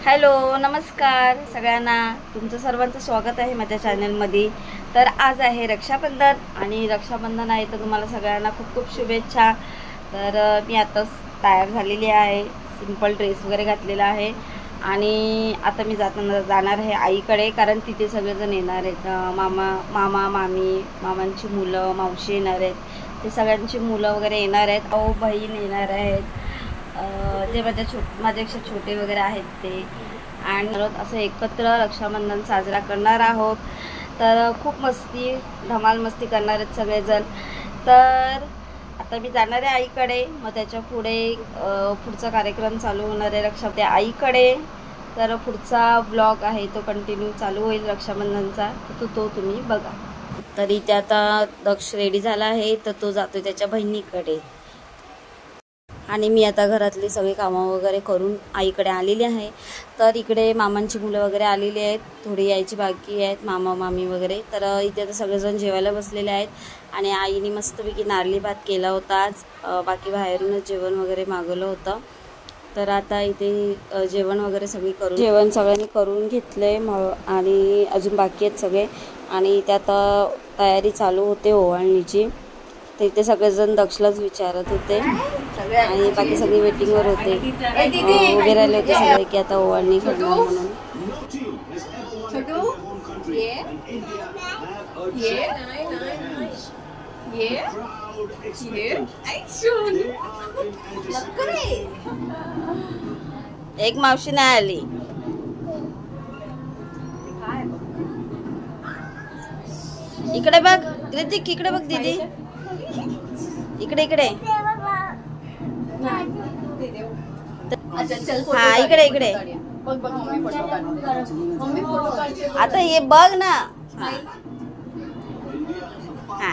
Hello नमस्कार सगळ्यांना, तुमचं सर्वांचं स्वागत आहे माझ्या चॅनलमध्ये। तर आज आहे रक्षाबंधन आणि रक्षाबंधन आहे तर तुम्हाला सगळ्यांना खूप खूप शुभेच्छा। तर मी आताच तयार झालेली आहे, सिंपल ड्रेस वगैरे घातलेला आहे आणि आता मी जाणार आहे आईकडे, कारण तिथे सगळेजण येणार आहेत। मामा मामी, मामांची मुलं, मावशी येणार आहेत, ते सगळ्यांची मुलं वगैरे येणार आहेत, भाऊ बहीण येणार आहेत, जे माझ्यापेक्षा छोटे वगैरे आहेत ते, आणि असं एकत्र रक्षाबंधन साजरा करणार आहोत। तर खूप मस्ती धमाल मस्ती करणार आहेत सगळेजण। तर आता मी जाणार आहे आईकडे, मग त्याच्या पुढचा कार्यक्रम चालू होणार आहे रक्षाबंधन आईकडे। तर पुढचा ब्लॉग आहे तो कंटिन्यू चालू होईल रक्षाबंधनचा, तर तो तुम्ही बघा। तर इथे आता दक्ष रेडी झाला आहे, तर तो जातो त्याच्या बहिणीकडे आणि मी आता घरातली सगळी कामं वगैरे करून आईकडे आलेली आहे। तर इकडे मामांची मुलं वगैरे आलेली आहेत, थोडी यायची बाकी आहेत, मामा मामी वगैरे। तर इथे आता सगळेजण जेवायला बसलेले आहेत आणि आईने मस्तपैकी नारळी भात केला होता आज, बाकी बाहेरूनच जेवण वगैरे मागवलं होतं। तर आता इथे जेवण वगैरे सगळ्यांनी करून घेतले आणि अजून बाकी आहेत सगळे, आणि त्यात तयारी चालू होते ओवाळणीची। तर इथे सगळेजण दक्षलाच विचारत होते आणि बाकी सगळे वेटिंगवर होते, उभे राहिले होते सगळे की आता ओवाळणी करणार म्हणून। एक मावशी नाही आली, इकडे बघ कृतिक, इकडे बघ दीदी, इकडे इकडे, हा इकडे इकडे, आता ये बघ ना। हा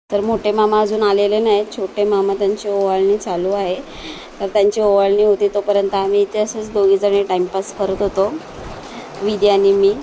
तर मोठे मामा अजून आलेले नाहीत, छोटे मामा त्यांची ओवाळणी चालू आहे। तर त्यांची ओवाळणी होती तोपर्यंत आम्ही इथे असंच दोघी जणी टाइमपास करत होतो, विद्या आणि मी।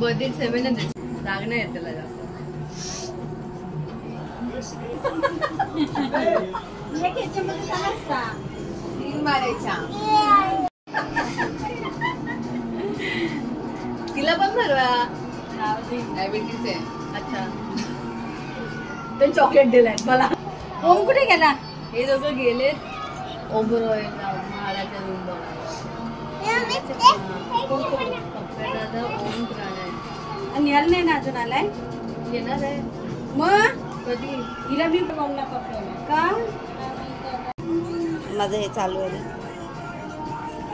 बर्थडे 7 राग नाही येत त्याला जास्त। तिला पण भरवा, डायबिटीज आहे। अच्छा, ते चॉकलेट दिलाय मला। ओम कुठे गेला? हे दोघं गेलेत ओबरॉय महाराजच्या रूम बघायला। निहाल नाही ना अजून आलाय, येणार आहे मग कधी? हिला मी बघावला का माझं हे चालू आहे।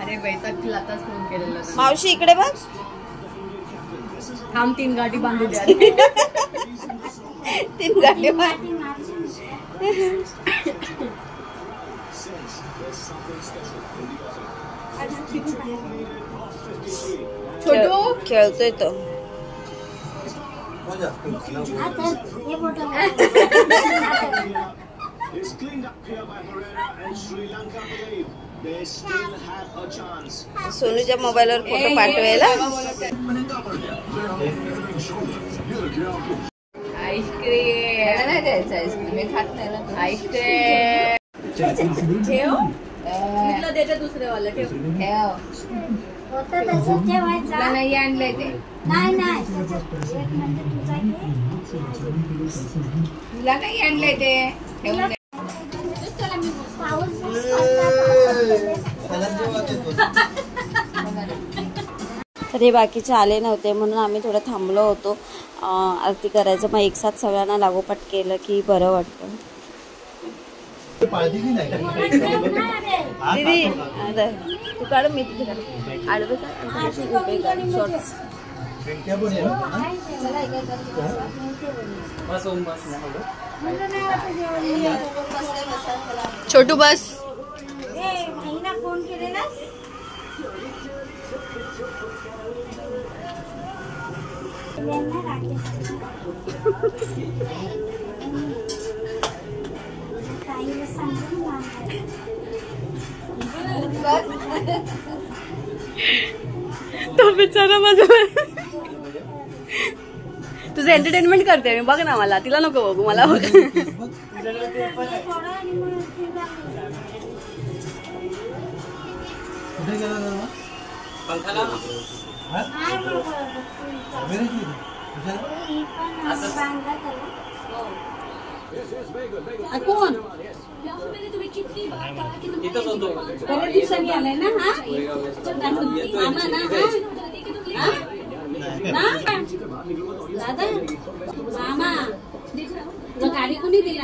अरे वैताग आताच फोन केलेला। मावशी इकडे बघ, थांब 3 गाठी बांधू द्या। 3 गाठी छोटू खेळतोय तो। सोनूच्या मोबाईलवर फोटो पाठवायला। आईस्क्रीम नाही द्यायचं, आईस्क्रीम मी खात नाही ना। आईस्क्रीम ठेव, तुला देते दुसरे वाला, ठेव तुला नाही आणलंय ते, तुला नाही आणलंय ते, ठेवून दे। तर हे बाकीचे आले नव्हते म्हणून आम्ही थोडं थांबलो होतो आरती करायचं, मग एक साथ सगळ्यांना लागोपाठ केलं की बरं वाटतं। दीदी तू काढ, मी तुझे काढ, आडवे काढ, शॉर्ट्स बस छोटू बस. फोन केलेला तो बिचारा माझा तुझं एंटरटेनमेंट करते बघ ना मला. तिला नको बघू मला बघ. कोण बऱ्याच दिवसांनी आलाय ना. मामा ना दादा मामा गाडी कोणी दिली.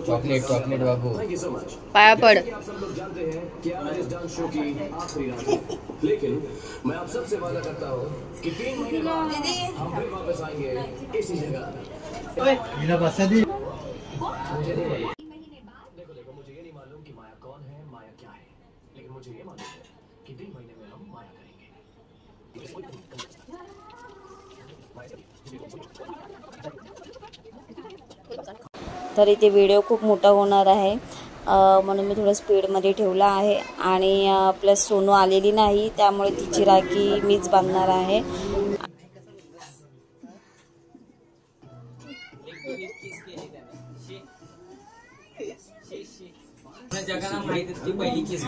चॉकलेट चॉकलेट बाबू पाया पड. लेकिन मैं आप सबसे वादा करता हूँ कि 3 महीने बाद हम फिर वापस आएंगे इसी जगह. देखो मुझे ये नहीं मालूम कि माया कौन है, माया क्या है, लेकिन मुझे ये मालूम है कि 3 महीने में हम माया करेंगे. तर इथे व्हिडिओ खूप मोठा होणार आहे म्हणून मी थोडं स्पीडमध्ये ठेवला आहे. आणि प्लस सोनू आलेली नाही त्यामुळे तिची राखी मीच बांधणार आहे. जगाला माहिती ती पहिली किस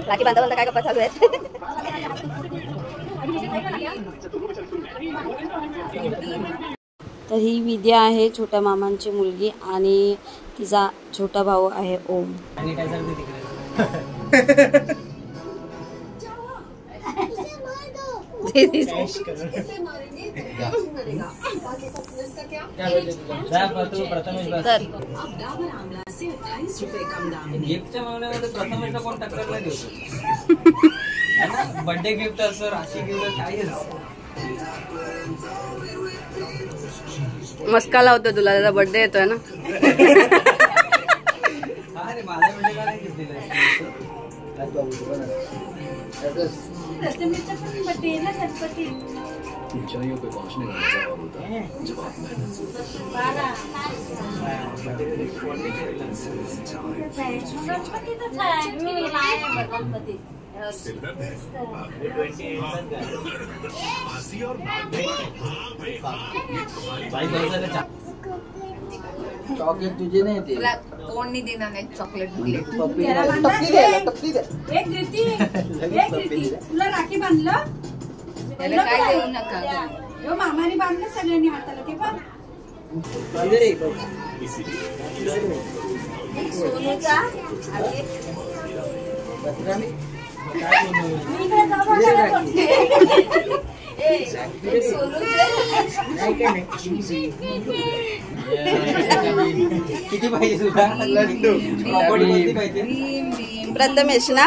राखी बांधा बांधा काय गप्पा चालू आहेत. तर ही विद्या आहे छोट्या मामांची मुलगी आणि तिचा छोटा भाऊ आहे ओम. गिफ्टच्या मामल्यामध्ये प्रथमेशला कोण टक्कर नाही देऊ. बर्थडे गिफ्ट असं राशी गिफ्ट काहीच. मस्का लावतो तुला. त्याचा बर्थडे येतोय ना. अरे माझ्या बर्थडेला नाही गिफ्ट दिलं. ऊंचाइयों पे पहुंचने का मजा और होता है जब आप मेहनत से चॉकलेट तुझे नाही ते कोण नाही देणार नाही चॉकलेट. तुला राखी बांधलं काय देऊ नका. मामाने बांधलं सगळ्यांनी हाताला ते पण सोनूचा किती पाहिजे तुला. लड्डू प्रॉपर्टी पाहिजे. प्रथमेश ना.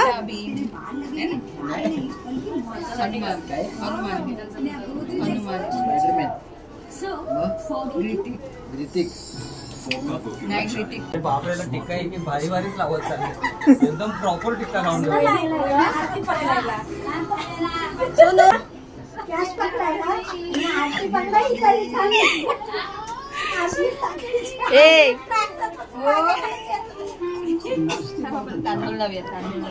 बापरेला टिक्का की भारी भारीच लावत चालले. एकदम प्रॉपर टिक्का लावून तांदूळ लावूया तांदूळ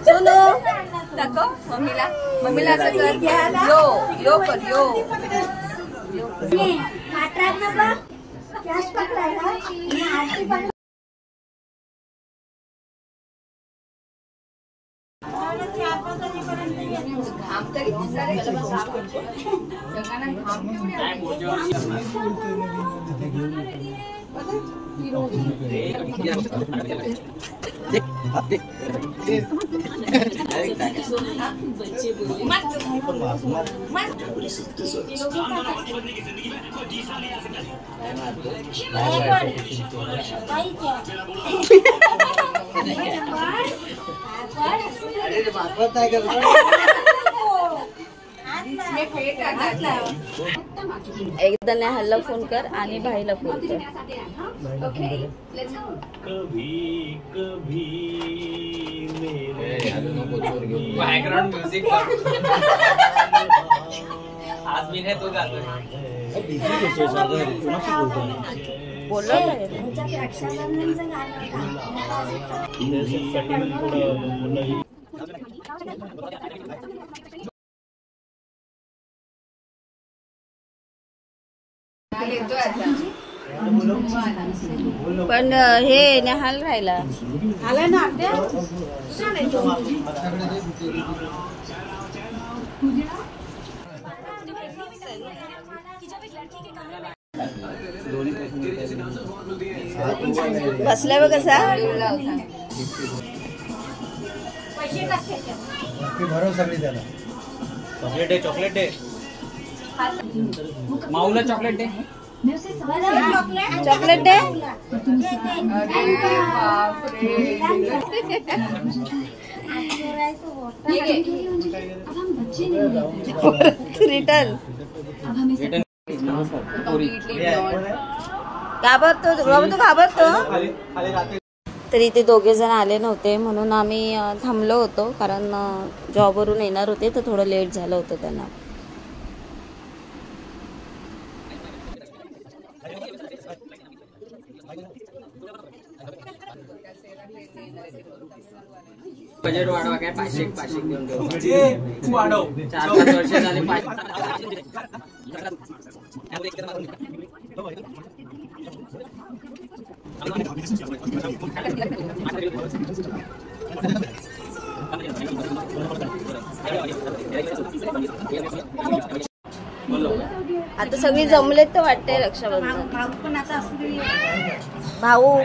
सोनू दाखव मम्मीला असं कर यो यो कर यो घाम तरी एकदा नेहालला फोन कर आणि भाईला फोन कर. बॅकग्राउंड म्युझिक आज मी नाही तो गातोय. बोललो पण हे नेहाल राहिला आला ना आपल्या बसल्या बघ कसा चॉकलेट आहे चॉकलेट आहे माऊला चॉकलेट आहे चॉकलेट दे रिटर्न घाबरतो तर इथे दोघे जण आले नव्हते म्हणून आम्ही थांबलो होतो कारण जॉबवरून येणार होते तर थोडं लेट झालं होतं त्यांना. बजेट वाढवा काय 500 घेऊन देऊ वाढव 4-5 वर्ष झाले आता सगळी जमलेत तर वाटते रक्षाबंधन. भाऊ पण आता असली भाऊ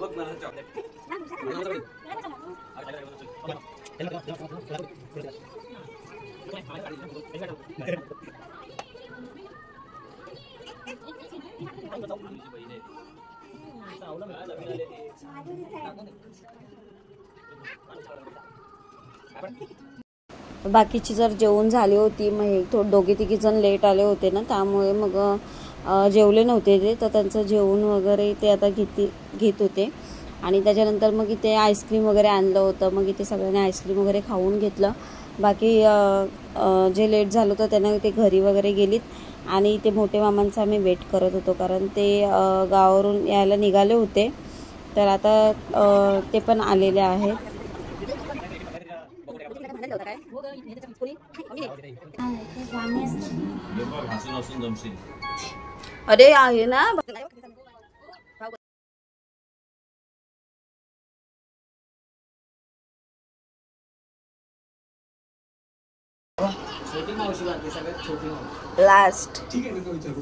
बघ मला चॉकलेट बाकीची जर जेवण झाली होती मग हे दोघे तिघे जण लेट आले होते ना त्यामुळे मग जेवले नव्हते ते तर त्यांचं जेवण वगैरे ते आता घेत होते आणि त्याच्यानंतर मग इथे आईस्क्रीम वगैरे आणलं होतं मग इथे सगळ्यांनी आईस्क्रीम वगैरे खाऊन घेतलं. बाकी जे लेट झालं होतं त्यांना ते घरी वगैरे गेलीत आणि ते मोठे मामांचा आम्ही वेट करत होतो कारण ते गावावरून यायला निघाले होते तर आता ते पण आलेले आहेत. अरे आहे ना छोटी मावशी बांधते सगळ्यात छोटी मावशी लास्ट. ठीक आहे ना विचारू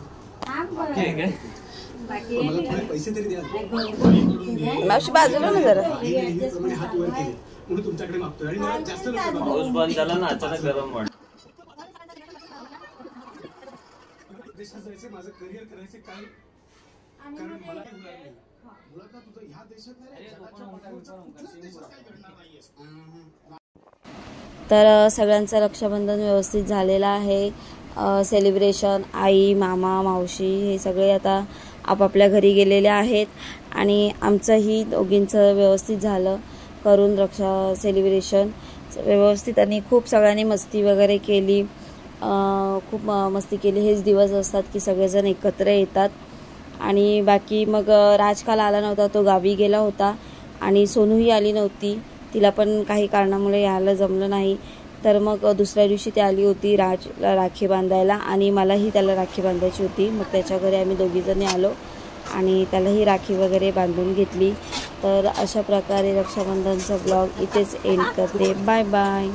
पैसे तरी द्या मावशी बाजूला ना जरा हात वर केले म्हणून तुमच्याकडे मागतोय आणि मला जास्त पाऊस बंद झाला ना अचानक गरम वाढ देशात जायचं माझं करिअर करायचं काय कारण मला काय नाही मुळात तुझं ह्या देशात तर सगळ्यांचं रक्षाबंधन व्यवस्थित झालेलं आहे. सेलिब्रेशन आई मामा मावशी हे सगळे आता आपापल्या घरी गेलेले आहेत आणि आमचंही दोघींचं व्यवस्थित झालं करून रक्षा सेलिब्रेशन व्यवस्थित आणि खूप सगळ्यांनी मस्ती वगैरे केली. खूप मस्ती केली. हेच दिवस असतात की सगळेजण एकत्र येतात. आणि बाकी मग राज काल आला नव्हता, तो गावी गेला होता आणि सोनूही आली नव्हती, तिला पण काही कारणामुळे यायला जमलं नाही. तर मग दुसऱ्या दिवशी ती आली होती राजला राखी बांधायला आणि मलाही त्याला राखी बांधायची होती. मग त्याच्या घरी आम्ही दोघीजणी आलो आणि त्यालाही राखी वगैरे बांधून घेतली. तर अशा प्रकारे रक्षाबंधनचा ब्लॉग इथेच एंड करते. Bye bye.